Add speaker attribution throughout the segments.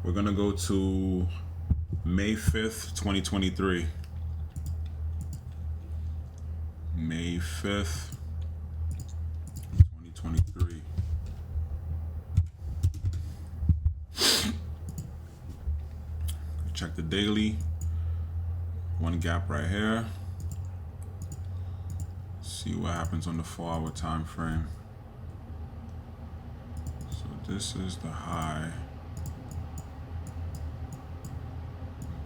Speaker 1: We're gonna go to May 5th, 2023. May 5th, 2023. Check the daily. One gap right here. See what happens on the 4-hour time frame. So this is the high.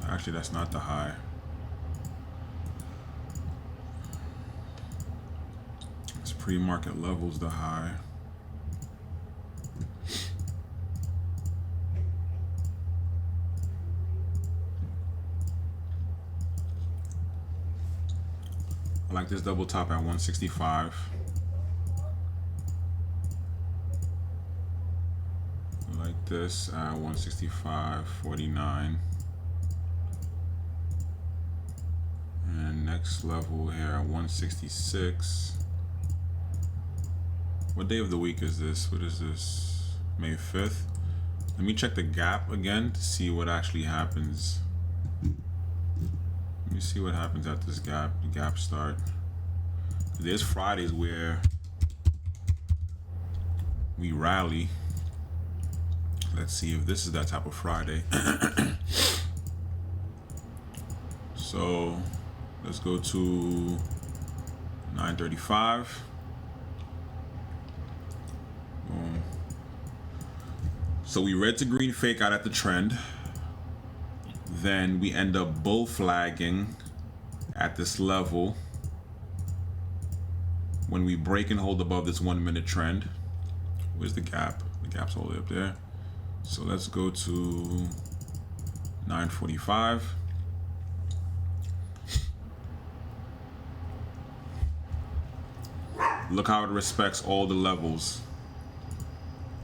Speaker 1: Actually, that's not the high. It's pre-market levels, the high. I like this double top at 165. I like this at 165.49. And next level here at 166. What day of the week is this? What is this? May 5th. Let me check the gap again to see what actually happens. Let me see what happens at this gap, the gap start. There's Fridays where we rally. Let's see if this is that type of Friday. So let's go to 9:35. Boom. So we red to green fake out at the trend. Then we end up bull flagging at this level when we break and hold above this 1 minute trend. Where's the gap? The gap's all the way up there. So let's go to 9:45. Look how it respects all the levels.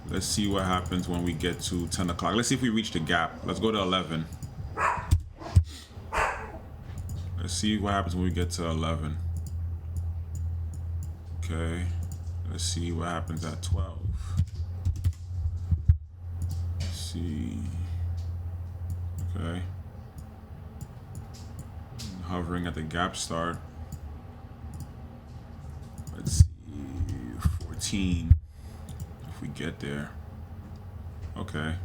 Speaker 1: Let's see what happens when we get to 10 o'clock. Let's see if we reach the gap. Let's go to 11. Let's see what happens when we get to 11. Okay. Let's see what happens at 12. Let's see. Okay. Hovering at the gap start. Let's see. 14. If we get there. Okay.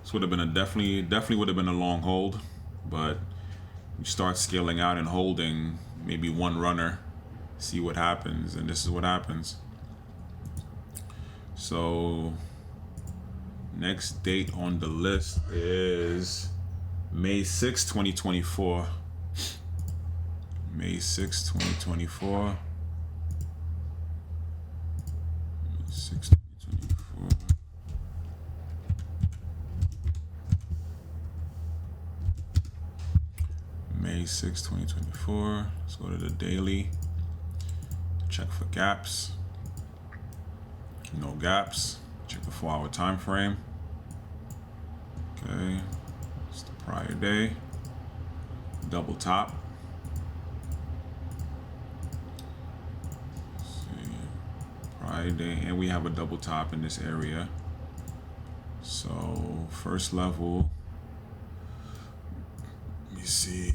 Speaker 1: This would have been a definitely would have been a long hold, but we start scaling out and holding maybe one runner, see what happens, and this is what happens. So next date on the list is May 6, 2024. May 6, 2024. May 6, 2024. May 6, 2024. Let's go to the daily. Check for gaps. No gaps. Check the 4-hour time frame. Okay. It's the prior day. Double top. Let's see. Prior day. And we have a double top in this area. So, first level. Let me see.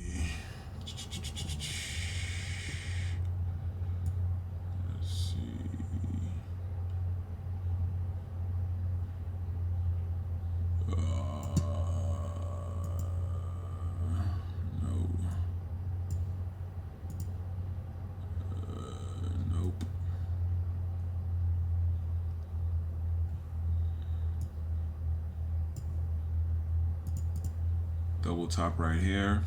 Speaker 1: Double top right here.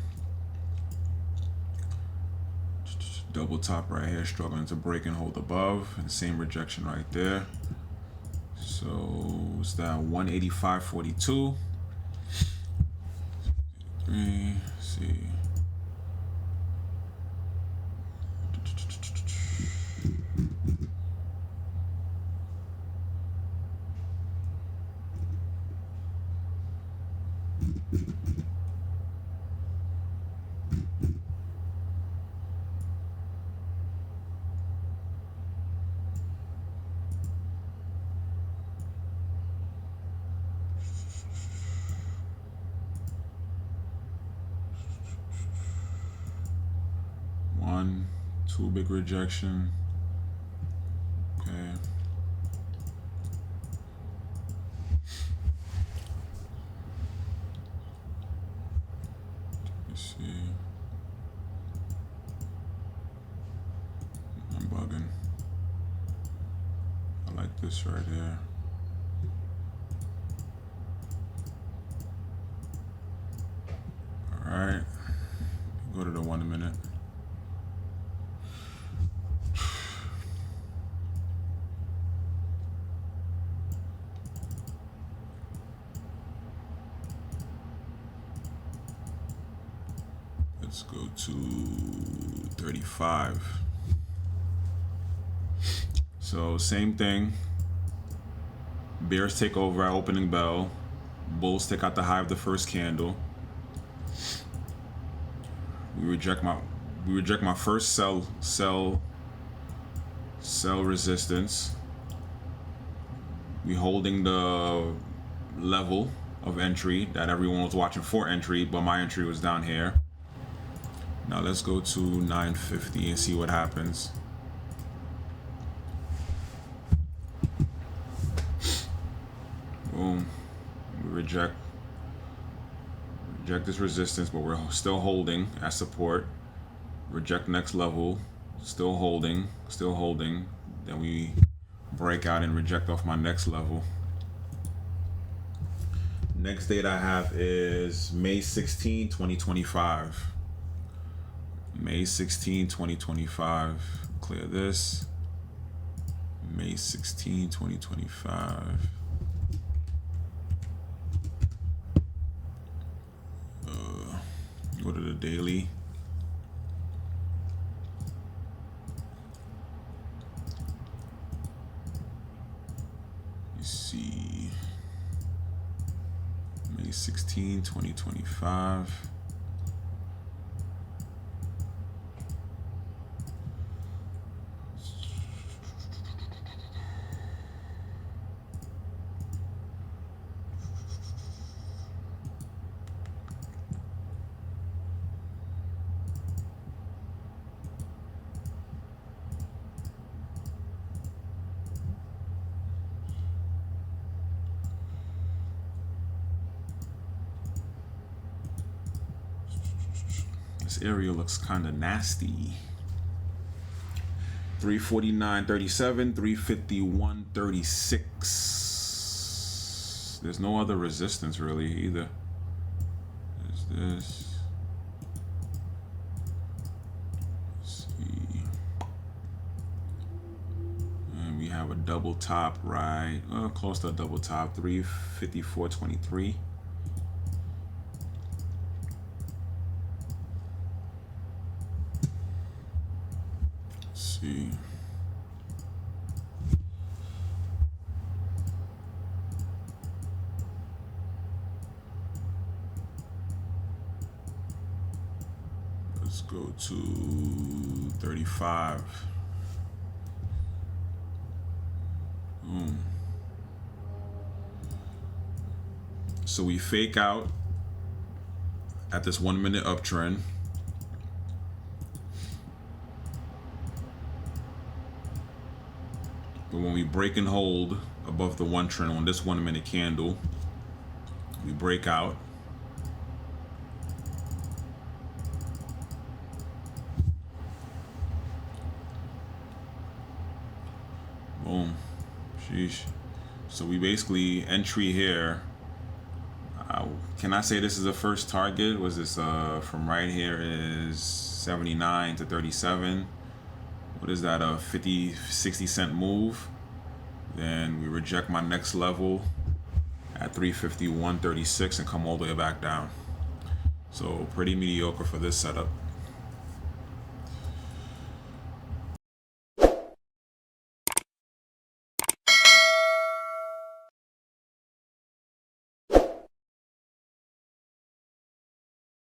Speaker 1: Double top right here, struggling to break and hold above, and same rejection right there. So it's that 185.42. See. Two big rejection. Okay. Let's see. I'm bugging. I like this right here. All right. Go to the 1 minute. Let's go to 35. So same thing. Bears take over at opening bell. Bulls take out the high of the first candle. We reject my first sell resistance. We holding the level of entry that everyone was watching for entry, but my entry was down here. Now let's go to 950 and see what happens. Boom. We reject this resistance, but we're still holding at support. Reject next level, still holding. Then we break out and reject off my next level. Next date I have is May 16, 2025. May 16, 2025. Clear this. May 16, 2025. Go to the daily. You see. May 16, 2025. This area looks kind of nasty. 349.37, 351.36. There's no other resistance really either. There's this. Let's see. And we have a double top right, close to a double top, 354.23. See. Let's go to 35. So we fake out at this 1 minute uptrend. But when we break and hold above the one trend on this 1 minute candle, we break out. Boom. Sheesh. So we basically entry here. Can I say this is the first target? Was this from right here is 79 to 37? What is that, a 50-60 cent move? Then we reject my next level at 351.36 and come all the way back down. So pretty mediocre for this setup.